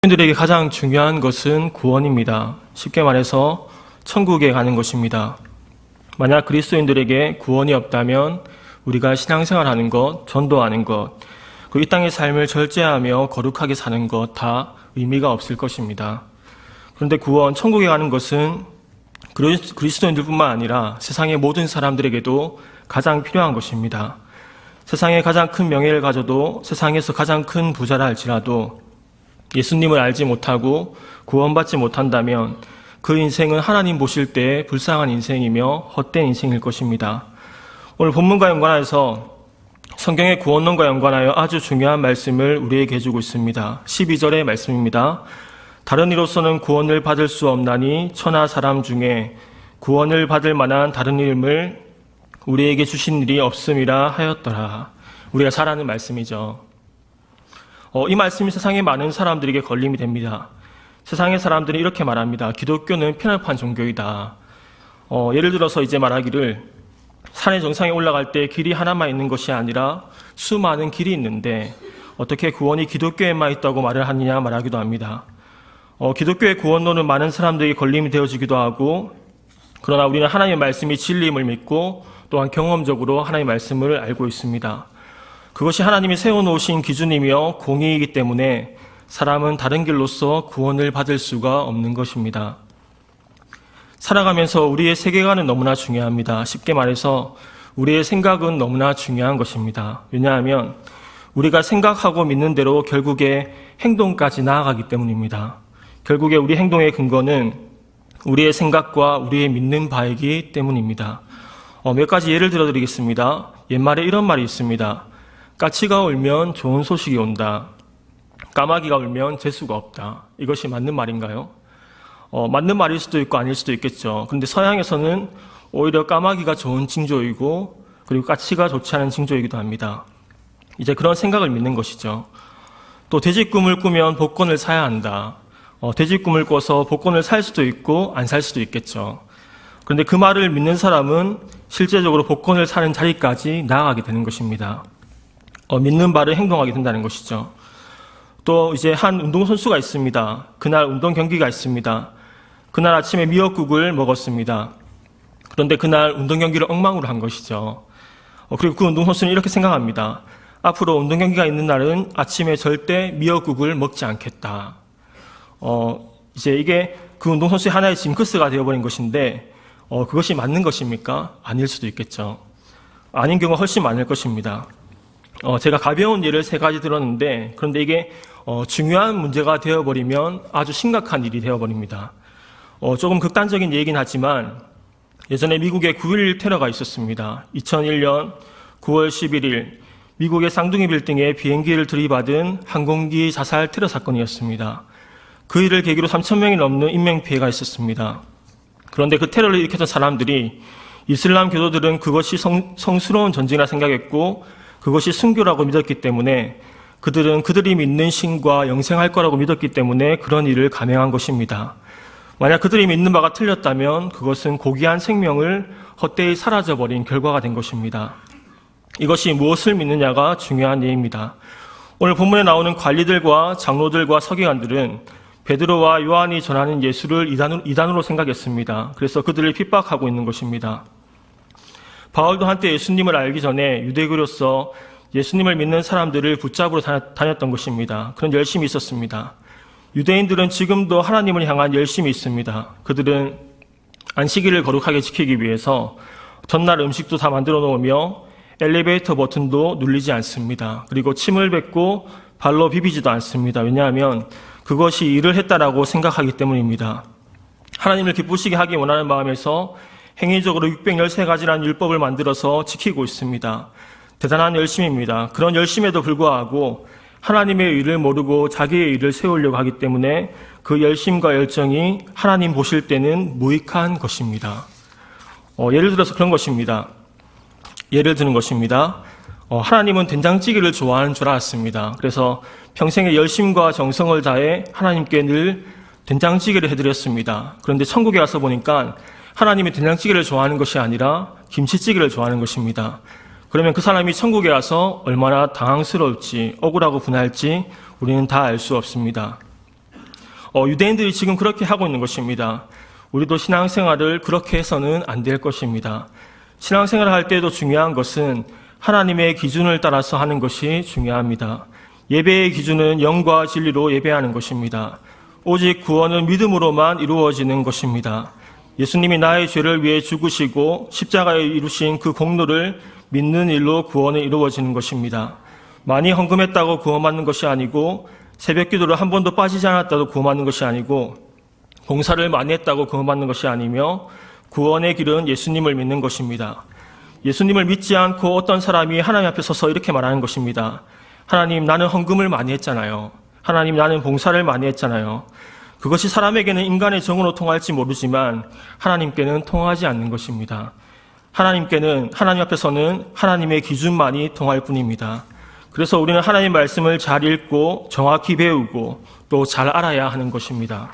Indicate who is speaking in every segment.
Speaker 1: 그리스도인들에게 가장 중요한 것은 구원입니다. 쉽게 말해서 천국에 가는 것입니다. 만약 그리스도인들에게 구원이 없다면 우리가 신앙생활하는 것, 전도하는 것, 이 땅의 삶을 절제하며 거룩하게 사는 것 다 의미가 없을 것입니다. 그런데 구원, 천국에 가는 것은 그리스도인들뿐만 아니라 세상의 모든 사람들에게도 가장 필요한 것입니다. 세상에 가장 큰 명예를 가져도, 세상에서 가장 큰 부자라 할지라도 예수님을 알지 못하고 구원받지 못한다면 그 인생은 하나님 보실 때 불쌍한 인생이며 헛된 인생일 것입니다. 오늘 본문과 연관해서 성경의 구원론과 연관하여 아주 중요한 말씀을 우리에게 해주고 있습니다. 12절의 말씀입니다. 다른 이로서는 구원을 받을 수 없나니 천하 사람 중에 구원을 받을 만한 다른 이름을 우리에게 주신 일이 없음이라 하였더라. 우리가 잘 아는 말씀이죠. 이 말씀이 세상의 많은 사람들에게 걸림이 됩니다. 세상의 사람들은 이렇게 말합니다. 기독교는 편협한 종교이다. 예를 들어서 이제 말하기를 산의 정상에 올라갈 때 길이 하나만 있는 것이 아니라 수많은 길이 있는데 어떻게 구원이 기독교에만 있다고 말을 하느냐 말하기도 합니다. 기독교의 구원론은 많은 사람들에게 걸림이 되어지기도 하고, 그러나 우리는 하나님의 말씀이 진리임을 믿고 또한 경험적으로 하나님의 말씀을 알고 있습니다. 그것이 하나님이 세워놓으신 기준이며 공의이기 때문에 사람은 다른 길로서 구원을 받을 수가 없는 것입니다. 살아가면서 우리의 세계관은 너무나 중요합니다. 쉽게 말해서 우리의 생각은 너무나 중요한 것입니다. 왜냐하면 우리가 생각하고 믿는 대로 결국에 행동까지 나아가기 때문입니다. 결국에 우리 행동의 근거는 우리의 생각과 우리의 믿는 바이기 때문입니다. 몇 가지 예를 들어드리겠습니다. 옛말에 이런 말이 있습니다. 까치가 울면 좋은 소식이 온다. 까마귀가 울면 재수가 없다. 이것이 맞는 말인가요? 맞는 말일 수도 있고 아닐 수도 있겠죠. 그런데 서양에서는 오히려 까마귀가 좋은 징조이고 그리고 까치가 좋지 않은 징조이기도 합니다. 이제 그런 생각을 믿는 것이죠. 또 돼지 꿈을 꾸면 복권을 사야 한다. 돼지 꿈을 꿔서 복권을 살 수도 있고 안 살 수도 있겠죠. 그런데 그 말을 믿는 사람은 실제적으로 복권을 사는 자리까지 나아가게 되는 것입니다. 믿는 바를 행동하게 된다는 것이죠. 또 이제 한 운동선수가 있습니다. 그날 운동 경기가 있습니다. 그날 아침에 미역국을 먹었습니다. 그런데 그날 운동 경기를 엉망으로 한 것이죠. 그리고 그 운동선수는 이렇게 생각합니다. 앞으로 운동 경기가 있는 날은 아침에 절대 미역국을 먹지 않겠다. 이제 이게 그 운동선수의 하나의 징크스가 되어버린 것인데, 그것이 맞는 것입니까? 아닐 수도 있겠죠. 아닌 경우가 훨씬 많을 것입니다. 제가 가벼운 예를 3가지 들었는데, 그런데 이게 중요한 문제가 되어버리면 아주 심각한 일이 되어버립니다. 조금 극단적인 얘기긴 하지만 예전에 미국에 9.11 테러가 있었습니다. 2001년 9월 11일 미국의 쌍둥이 빌딩에 비행기를 들이받은 항공기 자살 테러 사건이었습니다. 그 일을 계기로 3,000명이 넘는 인명피해가 있었습니다. 그런데 그 테러를 일으켰던 사람들이 이슬람 교도들은 그것이 성스러운 전쟁이라 생각했고 그것이 순교라고 믿었기 때문에 그들은 그들이 믿는 신과 영생할 거라고 믿었기 때문에 그런 일을 감행한 것입니다. 만약 그들이 믿는 바가 틀렸다면 그것은 고귀한 생명을 헛되이 사라져버린 결과가 된 것입니다. 이것이 무엇을 믿느냐가 중요한 예입니다. 오늘 본문에 나오는 관리들과 장로들과 서기관들은 베드로와 요한이 전하는 예수를 이단으로 생각했습니다. 그래서 그들을 핍박하고 있는 것입니다. 바울도 한때 예수님을 알기 전에 유대교로서 예수님을 믿는 사람들을 붙잡으러 다녔던 것입니다. 그런 열심이 있었습니다. 유대인들은 지금도 하나님을 향한 열심이 있습니다. 그들은 안식일을 거룩하게 지키기 위해서 전날 음식도 다 만들어 놓으며 엘리베이터 버튼도 눌리지 않습니다. 그리고 침을 뱉고 발로 비비지도 않습니다. 왜냐하면 그것이 일을 했다라고 생각하기 때문입니다. 하나님을 기쁘시게 하기 원하는 마음에서 행위적으로 613가지라는 율법을 만들어서 지키고 있습니다. 대단한 열심입니다. 그런 열심에도 불구하고 하나님의 일을 모르고 자기의 일을 세우려고 하기 때문에 그 열심과 열정이 하나님 보실 때는 무익한 것입니다. 예를 들어서 그런 것입니다. 예를 드는 것입니다. 하나님은 된장찌개를 좋아하는 줄 알았습니다. 그래서 평생의 열심과 정성을 다해 하나님께 늘 된장찌개를 해드렸습니다. 그런데 천국에 와서 보니까 하나님이 된장찌개를 좋아하는 것이 아니라 김치찌개를 좋아하는 것입니다. 그러면 그 사람이 천국에 와서 얼마나 당황스러울지 억울하고 분할지 우리는 다 알 수 없습니다. 유대인들이 지금 그렇게 하고 있는 것입니다. 우리도 신앙생활을 그렇게 해서는 안 될 것입니다. 신앙생활을 할 때도 중요한 것은 하나님의 기준을 따라서 하는 것이 중요합니다. 예배의 기준은 영과 진리로 예배하는 것입니다. 오직 구원은 믿음으로만 이루어지는 것입니다. 예수님이 나의 죄를 위해 죽으시고 십자가에 이루신 그 공로를 믿는 일로 구원이 이루어지는 것입니다. 많이 헌금했다고 구원받는 것이 아니고 새벽 기도를 한 번도 빠지지 않았다고 구원받는 것이 아니고 봉사를 많이 했다고 구원받는 것이 아니며 구원의 길은 예수님을 믿는 것입니다. 예수님을 믿지 않고 어떤 사람이 하나님 앞에 서서 이렇게 말하는 것입니다. 하나님, 나는 헌금을 많이 했잖아요. 하나님, 나는 봉사를 많이 했잖아요. 그것이 사람에게는 인간의 정으로 통할지 모르지만 하나님께는 통하지 않는 것입니다. 하나님 앞에서는 하나님의 기준만이 통할 뿐입니다. 그래서 우리는 하나님의 말씀을 잘 읽고 정확히 배우고 또 잘 알아야 하는 것입니다.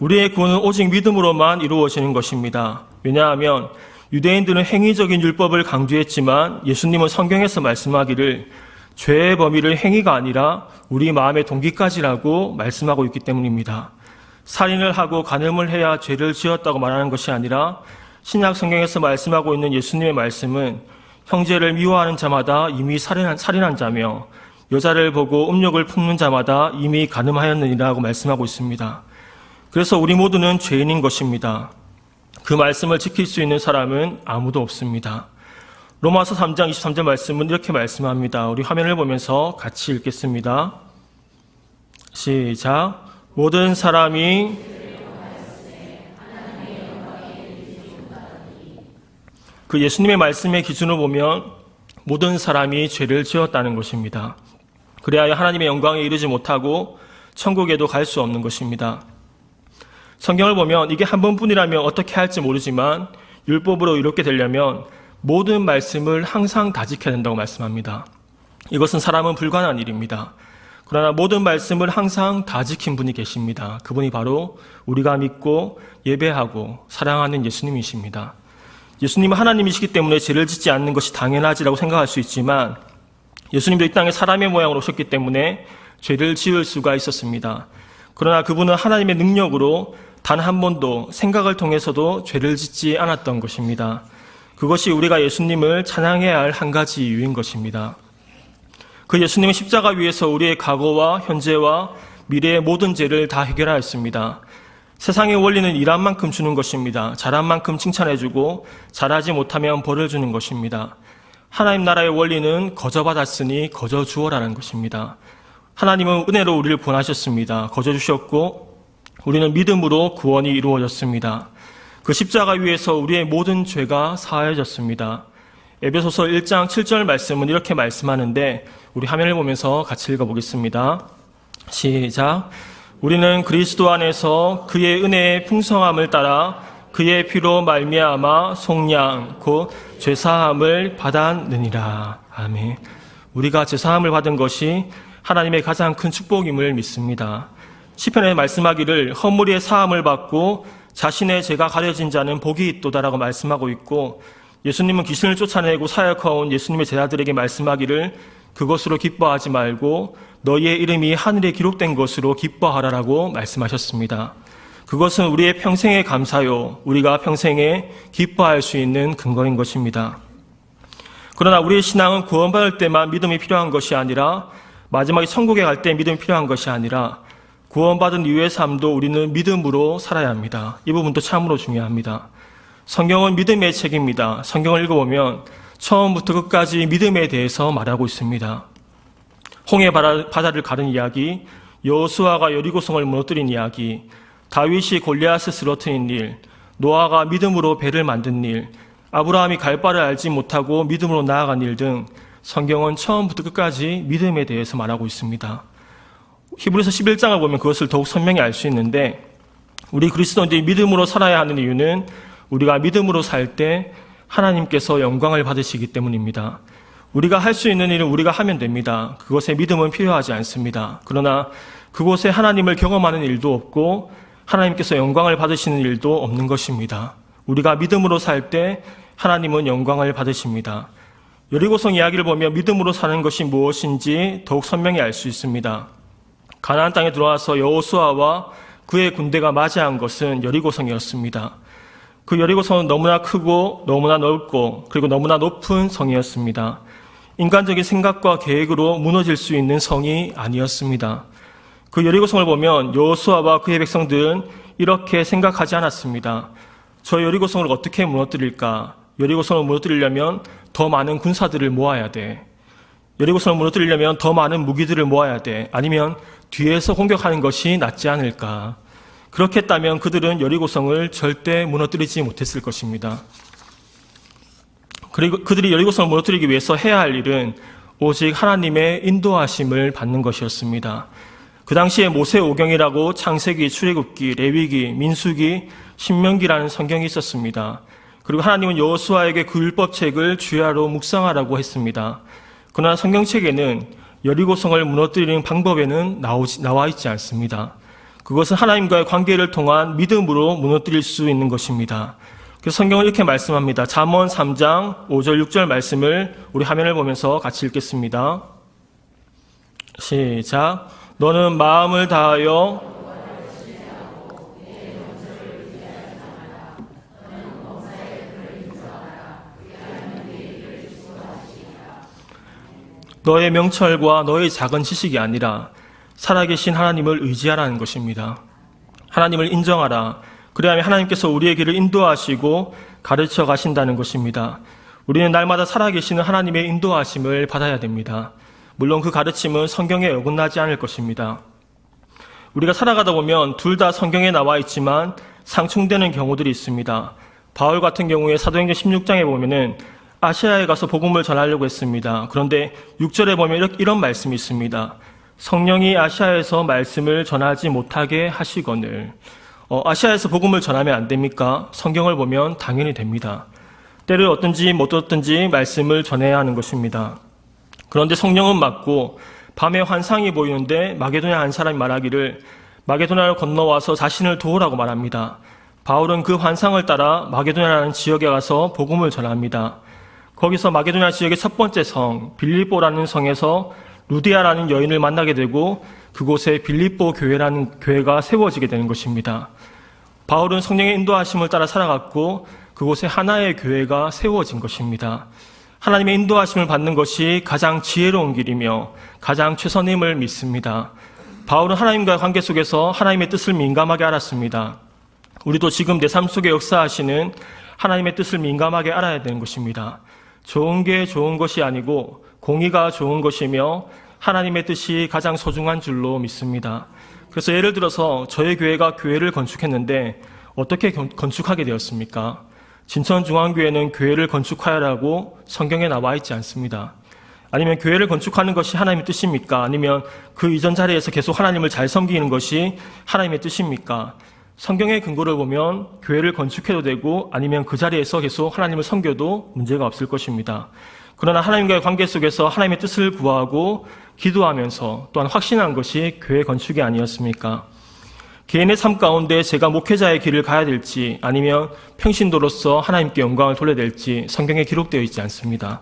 Speaker 1: 우리의 구원은 오직 믿음으로만 이루어지는 것입니다. 왜냐하면 유대인들은 행위적인 율법을 강조했지만 예수님은 성경에서 말씀하기를 죄의 범위를 행위가 아니라 우리 마음의 동기까지라고 말씀하고 있기 때문입니다. 살인을 하고 간음을 해야 죄를 지었다고 말하는 것이 아니라 신약 성경에서 말씀하고 있는 예수님의 말씀은 형제를 미워하는 자마다 이미 살인한 자며 여자를 보고 음욕을 품는 자마다 이미 간음하였느니라고 말씀하고 있습니다. 그래서 우리 모두는 죄인인 것입니다. 그 말씀을 지킬 수 있는 사람은 아무도 없습니다. 로마서 3장 23절 말씀은 이렇게 말씀합니다. 우리 화면을 보면서 같이 읽겠습니다. 시작. 모든 사람이 그 예수님의 말씀의 기준을 보면 모든 사람이 죄를 지었다는 것입니다. 그래야 하나님의 영광에 이르지 못하고 천국에도 갈 수 없는 것입니다. 성경을 보면 이게 한 번뿐이라면 어떻게 할지 모르지만 율법으로 이렇게 되려면 모든 말씀을 항상 다 지켜야 된다고 말씀합니다. 이것은 사람은 불가능한 일입니다. 그러나 모든 말씀을 항상 다 지킨 분이 계십니다. 그분이 바로 우리가 믿고 예배하고 사랑하는 예수님이십니다. 예수님은 하나님이시기 때문에 죄를 짓지 않는 것이 당연하지라고 생각할 수 있지만 예수님도 이 땅에 사람의 모양으로 오셨기 때문에 죄를 지을 수가 있었습니다. 그러나 그분은 하나님의 능력으로 단 한 번도 생각을 통해서도 죄를 짓지 않았던 것입니다. 그것이 우리가 예수님을 찬양해야 할 한 가지 이유인 것입니다. 그 예수님은 십자가 위에서 우리의 과거와 현재와 미래의 모든 죄를 다 해결하였습니다. 세상의 원리는 일한 만큼 주는 것입니다. 잘한 만큼 칭찬해주고 잘하지 못하면 벌을 주는 것입니다. 하나님 나라의 원리는 거저 받았으니 거저 주어라는 것입니다. 하나님은 은혜로 우리를 구원하셨습니다. 거저 주셨고 우리는 믿음으로 구원이 이루어졌습니다. 그 십자가 위에서 우리의 모든 죄가 사하여졌습니다. 에베소서 1장 7절 말씀은 이렇게 말씀하는데 우리 화면을 보면서 같이 읽어보겠습니다. 시작. 우리는 그리스도 안에서 그의 은혜의 풍성함을 따라 그의 피로 말미암아 속량 곧 죄사함을 받았느니라. 아멘. 우리가 죄사함을 받은 것이 하나님의 가장 큰 축복임을 믿습니다. 시편에 말씀하기를 허물의 사함을 받고 자신의 죄가 가려진 자는 복이 있도다라고 말씀하고 있고 예수님은 귀신을 쫓아내고 사역하온 예수님의 제자들에게 말씀하기를 그것으로 기뻐하지 말고 너희의 이름이 하늘에 기록된 것으로 기뻐하라라고 말씀하셨습니다. 그것은 우리의 평생의 감사요, 우리가 평생에 기뻐할 수 있는 근거인 것입니다. 그러나 우리의 신앙은 구원받을 때만 믿음이 필요한 것이 아니라 마지막에 천국에 갈 때 믿음이 필요한 것이 아니라 구원받은 이후의 삶도 우리는 믿음으로 살아야 합니다. 이 부분도 참으로 중요합니다. 성경은 믿음의 책입니다. 성경을 읽어보면 처음부터 끝까지 믿음에 대해서 말하고 있습니다. 홍해 바다를 가른 이야기, 여호수아가 여리고성을 무너뜨린 이야기, 다윗이 골리앗을 쓰러뜨린 일, 노아가 믿음으로 배를 만든 일, 아브라함이 갈 바를 알지 못하고 믿음으로 나아간 일 등 성경은 처음부터 끝까지 믿음에 대해서 말하고 있습니다. 히브리서 11장을 보면 그것을 더욱 선명히 알 수 있는데 우리 그리스도인들이 믿음으로 살아야 하는 이유는 우리가 믿음으로 살 때 하나님께서 영광을 받으시기 때문입니다. 우리가 할 수 있는 일은 우리가 하면 됩니다. 그것에 믿음은 필요하지 않습니다. 그러나 그곳에 하나님을 경험하는 일도 없고 하나님께서 영광을 받으시는 일도 없는 것입니다. 우리가 믿음으로 살 때 하나님은 영광을 받으십니다. 여리고성 이야기를 보면 믿음으로 사는 것이 무엇인지 더욱 선명히 알 수 있습니다. 가나안 땅에 들어와서 여호수아와 그의 군대가 맞이한 것은 여리고성이었습니다. 그 여리고성은 너무나 크고 너무나 넓고 그리고 너무나 높은 성이었습니다. 인간적인 생각과 계획으로 무너질 수 있는 성이 아니었습니다. 그 여리고성을 보면 여호수아와 그의 백성들은 이렇게 생각하지 않았습니다. 저 여리고성을 어떻게 무너뜨릴까? 여리고성을 무너뜨리려면 더 많은 군사들을 모아야 돼. 여리고성을 무너뜨리려면 더 많은 무기들을 모아야 돼. 아니면 뒤에서 공격하는 것이 낫지 않을까? 그렇게 했다면 그들은 여리고성을 절대 무너뜨리지 못했을 것입니다. 그리고 그들이 여리고성을 무너뜨리기 위해서 해야 할 일은 오직 하나님의 인도하심을 받는 것이었습니다. 그 당시에 모세오경이라고 창세기, 출애굽기, 레위기, 민수기, 신명기라는 성경이 있었습니다. 그리고 하나님은 여호수아에게 그 율법책을 주야로 묵상하라고 했습니다. 그러나 성경책에는 여리고성을 무너뜨리는 방법에는 나와 있지 않습니다. 그것은 하나님과의 관계를 통한 믿음으로 무너뜨릴 수 있는 것입니다. 그래서 성경은 이렇게 말씀합니다. 잠언 3장 5절 6절 말씀을 우리 화면을 보면서 같이 읽겠습니다. 시작. 너는 마음을 다하여 너의 명철과 너의 작은 지식이 아니라 살아계신 하나님을 의지하라는 것입니다. 하나님을 인정하라. 그래야만 하나님께서 우리의 길을 인도하시고 가르쳐 가신다는 것입니다. 우리는 날마다 살아계시는 하나님의 인도하심을 받아야 됩니다. 물론 그 가르침은 성경에 어긋나지 않을 것입니다. 우리가 살아가다 보면 둘 다 성경에 나와 있지만 상충되는 경우들이 있습니다. 바울 같은 경우에 사도행전 16장에 보면은 아시아에 가서 복음을 전하려고 했습니다. 그런데 6절에 보면 이런 말씀이 있습니다. 성령이 아시아에서 말씀을 전하지 못하게 하시거늘. 아시아에서 복음을 전하면 안 됩니까? 성경을 보면 당연히 됩니다. 때를 얻든지 못 얻든지 말씀을 전해야 하는 것입니다. 그런데 성령은 맞고 밤에 환상이 보이는데 마게도냐 한 사람이 말하기를 마게도냐를 건너와서 자신을 도우라고 말합니다. 바울은 그 환상을 따라 마게도냐라는 지역에 가서 복음을 전합니다. 거기서 마게도냐 지역의 첫 번째 성 빌립보라는 성에서 루디아라는 여인을 만나게 되고 그곳에 빌립보 교회라는 교회가 세워지게 되는 것입니다. 바울은 성령의 인도하심을 따라 살아갔고 그곳에 하나의 교회가 세워진 것입니다. 하나님의 인도하심을 받는 것이 가장 지혜로운 길이며 가장 최선임을 믿습니다. 바울은 하나님과의 관계 속에서 하나님의 뜻을 민감하게 알았습니다. 우리도 지금 내 삶 속에 역사하시는 하나님의 뜻을 민감하게 알아야 되는 것입니다. 좋은 게 좋은 것이 아니고 공의가 좋은 것이며 하나님의 뜻이 가장 소중한 줄로 믿습니다. 그래서 예를 들어서 저희 교회가 교회를 건축했는데 어떻게 건축하게 되었습니까? 진천중앙교회는 교회를 건축하라고 성경에 나와 있지 않습니다. 아니면 교회를 건축하는 것이 하나님의 뜻입니까? 아니면 그 이전 자리에서 계속 하나님을 잘 섬기는 것이 하나님의 뜻입니까? 성경의 근거를 보면 교회를 건축해도 되고 아니면 그 자리에서 계속 하나님을 섬겨도 문제가 없을 것입니다. 그러나 하나님과의 관계 속에서 하나님의 뜻을 구하고 기도하면서 또한 확신한 것이 교회 건축이 아니었습니까? 개인의 삶 가운데 제가 목회자의 길을 가야 될지 아니면 평신도로서 하나님께 영광을 돌려야 될지 성경에 기록되어 있지 않습니다.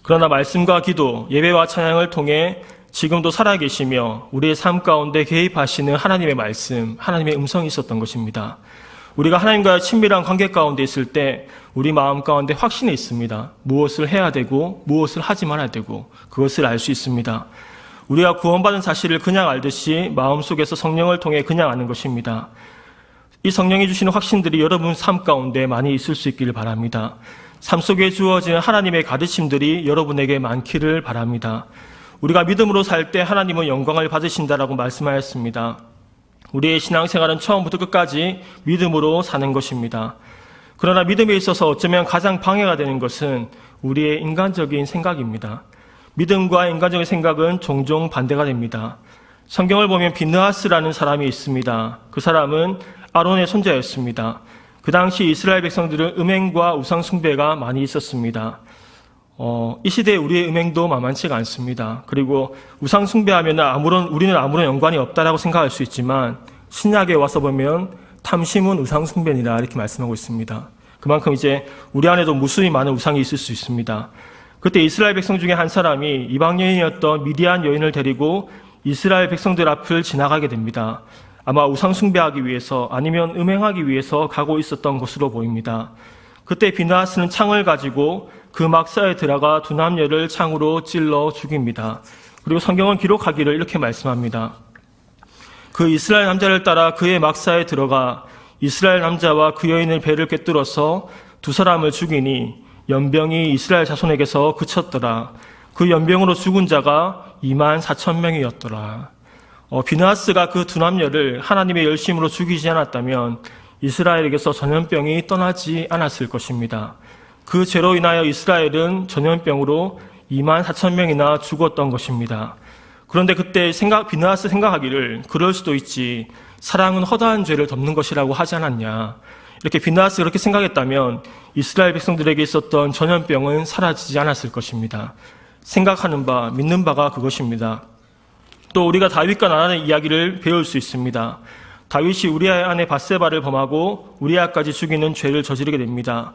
Speaker 1: 그러나 말씀과 기도, 예배와 찬양을 통해 지금도 살아계시며 우리의 삶 가운데 개입하시는 하나님의 말씀, 하나님의 음성이 있었던 것입니다. 우리가 하나님과의 친밀한 관계 가운데 있을 때 우리 마음 가운데 확신이 있습니다. 무엇을 해야 되고 무엇을 하지 말아야 되고 그것을 알 수 있습니다. 우리가 구원받은 사실을 그냥 알듯이 마음속에서 성령을 통해 그냥 아는 것입니다. 이 성령이 주시는 확신들이 여러분 삶 가운데 많이 있을 수 있기를 바랍니다. 삶 속에 주어지는 하나님의 가르침들이 여러분에게 많기를 바랍니다. 우리가 믿음으로 살 때 하나님은 영광을 받으신다라고 말씀하였습니다. 우리의 신앙생활은 처음부터 끝까지 믿음으로 사는 것입니다. 그러나 믿음에 있어서 어쩌면 가장 방해가 되는 것은 우리의 인간적인 생각입니다. 믿음과 인간적인 생각은 종종 반대가 됩니다. 성경을 보면 비느하스라는 사람이 있습니다. 그 사람은 아론의 손자였습니다. 그 당시 이스라엘 백성들은 음행과 우상 숭배가 많이 있었습니다. 이 시대에 우리의 음행도 만만치가 않습니다. 그리고 우상 숭배하면 우리는 아무런 연관이 없다라고 생각할 수 있지만 신약에 와서 보면 탐심은 우상 숭배니라 이렇게 말씀하고 있습니다. 그만큼 이제 우리 안에도 무수히 많은 우상이 있을 수 있습니다. 그때 이스라엘 백성 중에 한 사람이 이방 여인이었던 미디안 여인을 데리고 이스라엘 백성들 앞을 지나가게 됩니다. 아마 우상 숭배하기 위해서 아니면 음행하기 위해서 가고 있었던 것으로 보입니다. 그때 비느하스는 창을 가지고 그 막사에 들어가 두 남녀를 창으로 찔러 죽입니다. 그리고 성경은 기록하기를 이렇게 말씀합니다. 그 이스라엘 남자를 따라 그의 막사에 들어가 이스라엘 남자와 그 여인의 배를 꿰뚫어서 두 사람을 죽이니 연병이 이스라엘 자손에게서 그쳤더라. 그 연병으로 죽은 자가 24,000명이었더라. 비느하스가 그 두 남녀를 하나님의 열심으로 죽이지 않았다면 이스라엘에게서 전염병이 떠나지 않았을 것입니다. 그 죄로 인하여 이스라엘은 전염병으로 24,000명이나 죽었던 것입니다. 그런데 그때 비느하스 생각하기를 그럴 수도 있지. 사랑은 허다한 죄를 덮는 것이라고 하지 않았냐. 이렇게 비느하스가 그렇게 생각했다면 이스라엘 백성들에게 있었던 전염병은 사라지지 않았을 것입니다. 생각하는 바, 믿는 바가 그것입니다. 또 우리가 다윗과 나단의 이야기를 배울 수 있습니다. 다윗이 우리아의 아내 밧세바를 범하고 우리아까지 죽이는 죄를 저지르게 됩니다.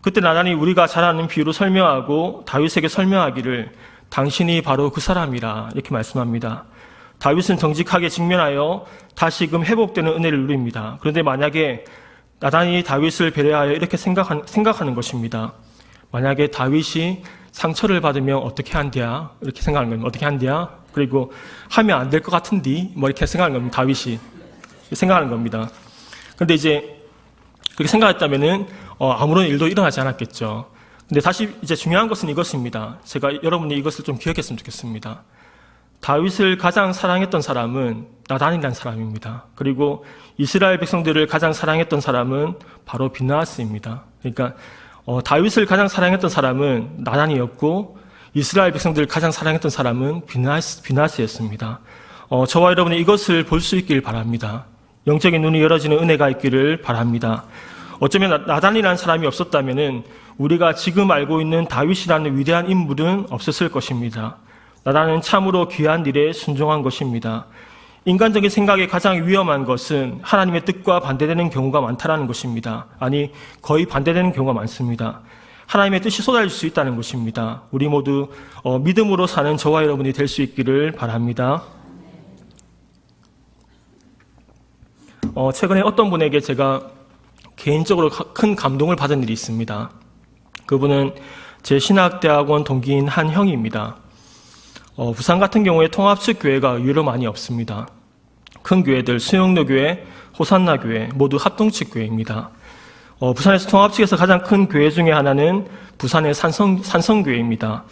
Speaker 1: 그때 나단이 우리가 잘 아는 비유로 설명하고 다윗에게 설명하기를 당신이 바로 그 사람이라 이렇게 말씀합니다. 다윗은 정직하게 직면하여 다시금 회복되는 은혜를 누립니다. 그런데 만약에 나단이 다윗을 배려하여 이렇게 생각하는 것입니다. 만약에 다윗이 상처를 받으면 어떻게 한디야? 이렇게 생각하는 겁니다. 어떻게 한디야? 그리고 하면 안 될 것 같은디? 뭐 이렇게 생각하는 겁니다. 다윗이 생각하는 겁니다. 그런데 이제 그렇게 생각했다면은 아무런 일도 일어나지 않았겠죠. 근데 다시 이제 중요한 것은 이것입니다. 제가 여러분이 이것을 좀 기억했으면 좋겠습니다. 다윗을 가장 사랑했던 사람은 나단이라는 사람입니다. 그리고 이스라엘 백성들을 가장 사랑했던 사람은 바로 비느하스입니다. 그러니까 다윗을 가장 사랑했던 사람은 나단이었고 이스라엘 백성들을 가장 사랑했던 사람은 비느하스였습니다. 저와 여러분이 이것을 볼 수 있길 바랍니다. 영적인 눈이 열어지는 은혜가 있기를 바랍니다. 어쩌면 나단이라는 사람이 없었다면은 우리가 지금 알고 있는 다윗이라는 위대한 인물은 없었을 것입니다. 나단은 참으로 귀한 일에 순종한 것입니다. 인간적인 생각에 가장 위험한 것은 하나님의 뜻과 반대되는 경우가 많다는 것입니다. 아니, 거의 반대되는 경우가 많습니다. 하나님의 뜻이 쏟아질 수 있다는 것입니다. 우리 모두 믿음으로 사는 저와 여러분이 될 수 있기를 바랍니다. 최근에 어떤 분에게 제가 개인적으로 큰 감동을 받은 일이 있습니다. 그분은 제 신학대학원 동기인 한 형입니다. 부산 같은 경우에 통합식 교회가 의외로 많이 없습니다. 큰 교회들, 수영로교회, 호산나교회 모두 합동식 교회입니다. 부산에서 통합식에서 가장 큰 교회 중에 하나는 부산의 산성교회입니다.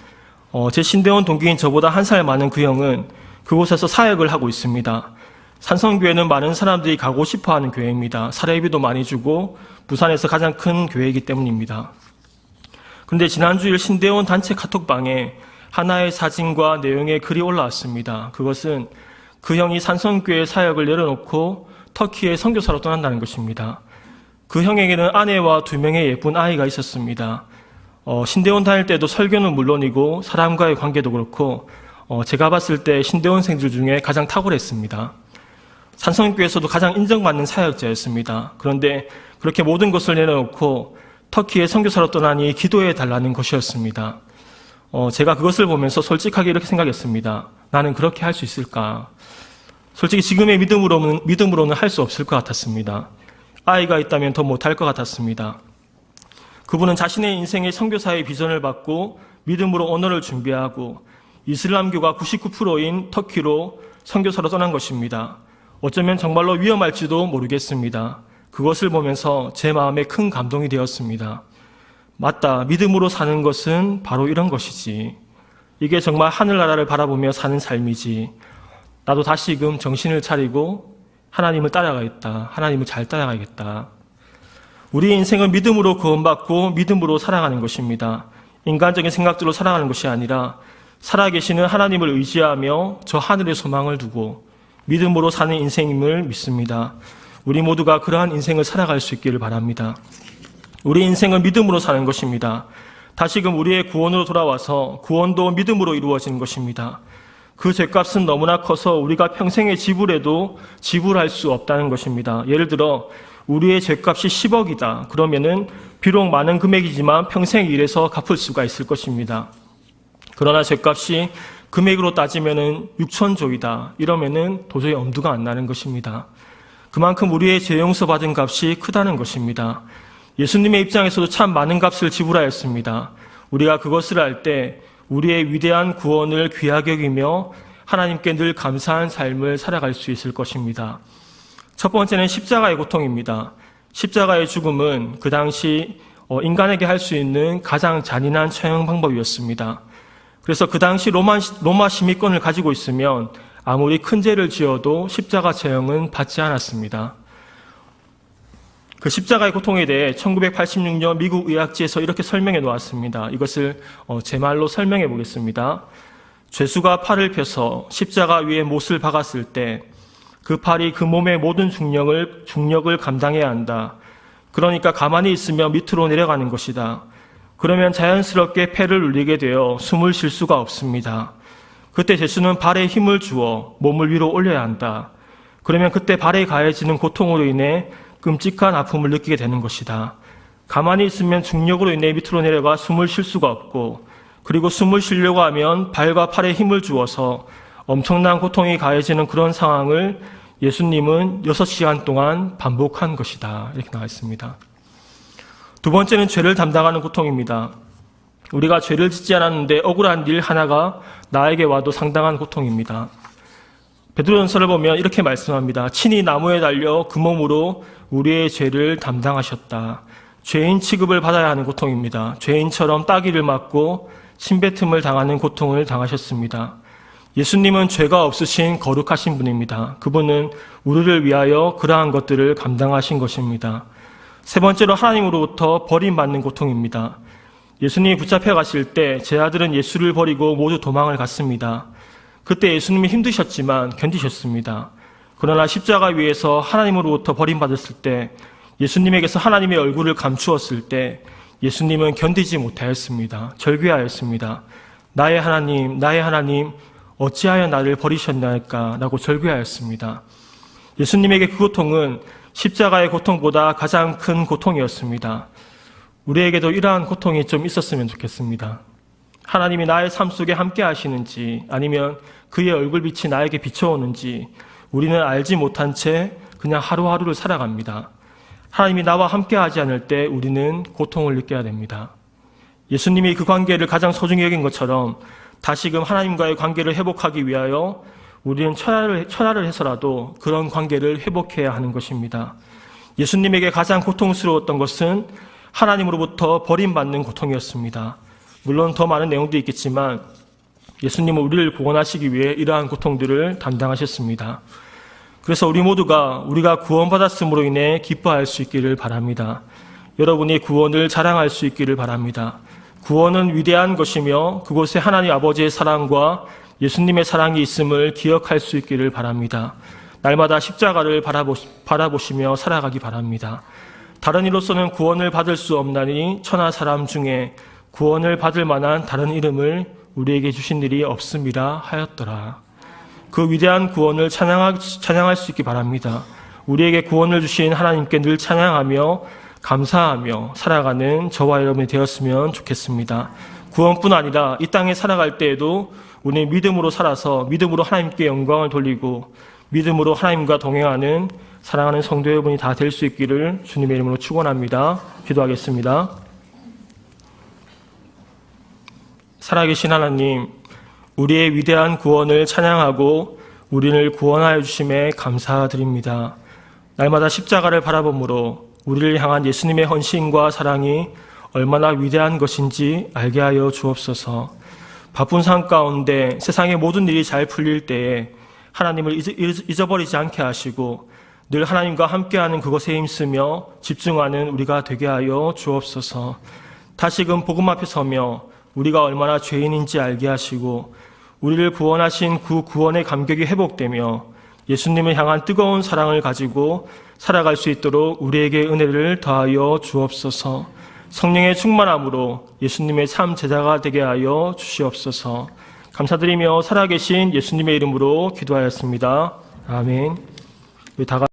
Speaker 1: 제 신대원 동기인 저보다 한 살 많은 그 형은 그곳에서 사역을 하고 있습니다. 산성교회는 많은 사람들이 가고 싶어하는 교회입니다. 사례비도 많이 주고 부산에서 가장 큰 교회이기 때문입니다. 그런데 지난주일 신대원 단체 카톡방에 하나의 사진과 내용의 글이 올라왔습니다. 그것은 그 형이 산성교회 사역을 내려놓고 터키에 선교사로 떠난다는 것입니다. 그 형에게는 아내와 2명의 예쁜 아이가 있었습니다. 신대원 다닐 때도 설교는 물론이고 사람과의 관계도 그렇고 제가 봤을 때 신대원생들 중에 가장 탁월했습니다. 산성교회에서도 가장 인정받는 사역자였습니다. 그런데 그렇게 모든 것을 내려놓고 터키에 선교사로 떠나니 기도해 달라는 것이었습니다. 제가 그것을 보면서 솔직하게 이렇게 생각했습니다. 나는 그렇게 할 수 있을까? 솔직히 지금의 믿음으로는 할 수 없을 것 같았습니다. 아이가 있다면 더 못할 것 같았습니다. 그분은 자신의 인생의 선교사의 비전을 받고 믿음으로 언어를 준비하고 이슬람교가 99%인 터키로 선교사로 떠난 것입니다. 어쩌면 정말로 위험할지도 모르겠습니다. 그것을 보면서 제 마음에 큰 감동이 되었습니다. 맞다. 믿음으로 사는 것은 바로 이런 것이지. 이게 정말 하늘나라를 바라보며 사는 삶이지. 나도 다시금 정신을 차리고 하나님을 따라가겠다. 하나님을 잘 따라가겠다. 우리의 인생은 믿음으로 구원받고 믿음으로 살아가는 것입니다. 인간적인 생각들로 살아가는 것이 아니라 살아계시는 하나님을 의지하며 저 하늘의 소망을 두고 믿음으로 사는 인생임을 믿습니다. 우리 모두가 그러한 인생을 살아갈 수 있기를 바랍니다. 우리 인생은 믿음으로 사는 것입니다. 다시금 우리의 구원으로 돌아와서 구원도 믿음으로 이루어지는 것입니다. 그 죄값은 너무나 커서 우리가 평생에 지불해도 지불할 수 없다는 것입니다. 예를 들어 우리의 죄값이 10억이다. 그러면은 비록 많은 금액이지만 평생 일해서 갚을 수가 있을 것입니다. 그러나 죗값이 금액으로 따지면은 6천조이다. 이러면은 도저히 엄두가 안 나는 것입니다. 그만큼 우리의 죄 용서 받은 값이 크다는 것입니다. 예수님의 입장에서도 참 많은 값을 지불하였습니다. 우리가 그것을 알 때 우리의 위대한 구원을 귀하게 여기며 하나님께 늘 감사한 삶을 살아갈 수 있을 것입니다. 첫 번째는 십자가의 고통입니다. 십자가의 죽음은 그 당시 인간에게 할 수 있는 가장 잔인한 처형 방법이었습니다. 그래서 그 당시 로마 시민권을 가지고 있으면 아무리 큰 죄를 지어도 십자가 처형은 받지 않았습니다. 그 십자가의 고통에 대해 1986년 미국 의학지에서 이렇게 설명해 놓았습니다. 이것을 제 말로 설명해 보겠습니다. 죄수가 팔을 펴서 십자가 위에 못을 박았을 때 그 팔이 그 몸의 모든 중력을 감당해야 한다. 그러니까 가만히 있으면 밑으로 내려가는 것이다. 그러면 자연스럽게 폐를 눌리게 되어 숨을 쉴 수가 없습니다. 그때 죄수는 발에 힘을 주어 몸을 위로 올려야 한다. 그러면 그때 발에 가해지는 고통으로 인해 끔찍한 아픔을 느끼게 되는 것이다. 가만히 있으면 중력으로 인해 밑으로 내려가 숨을 쉴 수가 없고, 그리고 숨을 쉬려고 하면 발과 팔에 힘을 주어서 엄청난 고통이 가해지는 그런 상황을 예수님은 6시간 동안 반복한 것이다. 이렇게 나와 있습니다. 두 번째는 죄를 담당하는 고통입니다. 우리가 죄를 짓지 않았는데 억울한 일 하나가 나에게 와도 상당한 고통입니다. 베드로전서를 보면 이렇게 말씀합니다. 친히 나무에 달려 그 몸으로 우리의 죄를 담당하셨다. 죄인 취급을 받아야 하는 고통입니다. 죄인처럼 따귀를 맞고 침뱉음을 당하는 고통을 당하셨습니다. 예수님은 죄가 없으신 거룩하신 분입니다. 그분은 우리를 위하여 그러한 것들을 감당하신 것입니다. 세 번째로 하나님으로부터 버림받는 고통입니다. 예수님이 붙잡혀 가실 때 제 아들은 예수를 버리고 모두 도망을 갔습니다. 그때 예수님이 힘드셨지만 견디셨습니다. 그러나 십자가 위에서 하나님으로부터 버림받았을 때, 예수님에게서 하나님의 얼굴을 감추었을 때 예수님은 견디지 못하였습니다. 절규하였습니다. 나의 하나님, 어찌하여 나를 버리셨나이까? 라고 절규하였습니다. 예수님에게 그 고통은 십자가의 고통보다 가장 큰 고통이었습니다. 우리에게도 이러한 고통이 좀 있었으면 좋겠습니다. 하나님이 나의 삶 속에 함께 하시는지, 아니면 그의 얼굴빛이 나에게 비춰오는지 우리는 알지 못한 채 그냥 하루하루를 살아갑니다. 하나님이 나와 함께 하지 않을 때 우리는 고통을 느껴야 됩니다. 예수님이 그 관계를 가장 소중히 여긴 것처럼 다시금 하나님과의 관계를 회복하기 위하여 우리는 철야를 해서라도 그런 관계를 회복해야 하는 것입니다. 예수님에게 가장 고통스러웠던 것은 하나님으로부터 버림받는 고통이었습니다. 물론 더 많은 내용도 있겠지만 예수님은 우리를 구원하시기 위해 이러한 고통들을 담당하셨습니다. 그래서 우리가 구원받았음으로 인해 기뻐할 수 있기를 바랍니다. 여러분이 구원을 자랑할 수 있기를 바랍니다. 구원은 위대한 것이며 그곳에 하나님 아버지의 사랑과 예수님의 사랑이 있음을 기억할 수 있기를 바랍니다. 날마다 십자가를 바라보시며 살아가기 바랍니다. 다른 이로서는 구원을 받을 수 없나니 천하 사람 중에 구원을 받을 만한 다른 이름을 우리에게 주신 일이 없음이라 하였더라. 그 위대한 구원을 찬양할 수 있기 바랍니다. 우리에게 구원을 주신 하나님께 늘 찬양하며 감사하며 살아가는 저와 여러분이 되었으면 좋겠습니다. 구원뿐 아니라 이 땅에 살아갈 때에도 우리는 믿음으로 살아서 믿음으로 하나님께 영광을 돌리고 믿음으로 하나님과 동행하는 사랑하는 성도 여러분이 다 될 수 있기를 주님의 이름으로 축원합니다. 기도하겠습니다. 살아계신 하나님, 우리의 위대한 구원을 찬양하고 우리를 구원하여 주심에 감사드립니다. 날마다 십자가를 바라보므로 우리를 향한 예수님의 헌신과 사랑이 얼마나 위대한 것인지 알게 하여 주옵소서. 바쁜 삶 가운데 세상의 모든 일이 잘 풀릴 때에 하나님을 잊어버리지 않게 하시고 늘 하나님과 함께하는 그것에 힘쓰며 집중하는 우리가 되게 하여 주옵소서. 다시금 복음 앞에 서며 우리가 얼마나 죄인인지 알게 하시고 우리를 구원하신 그 구원의 감격이 회복되며 예수님을 향한 뜨거운 사랑을 가지고 살아갈 수 있도록 우리에게 은혜를 더하여 주옵소서. 성령의 충만함으로 예수님의 참 제자가 되게 하여 주시옵소서. 감사드리며 살아계신 예수님의 이름으로 기도하였습니다. 아멘. 우리 다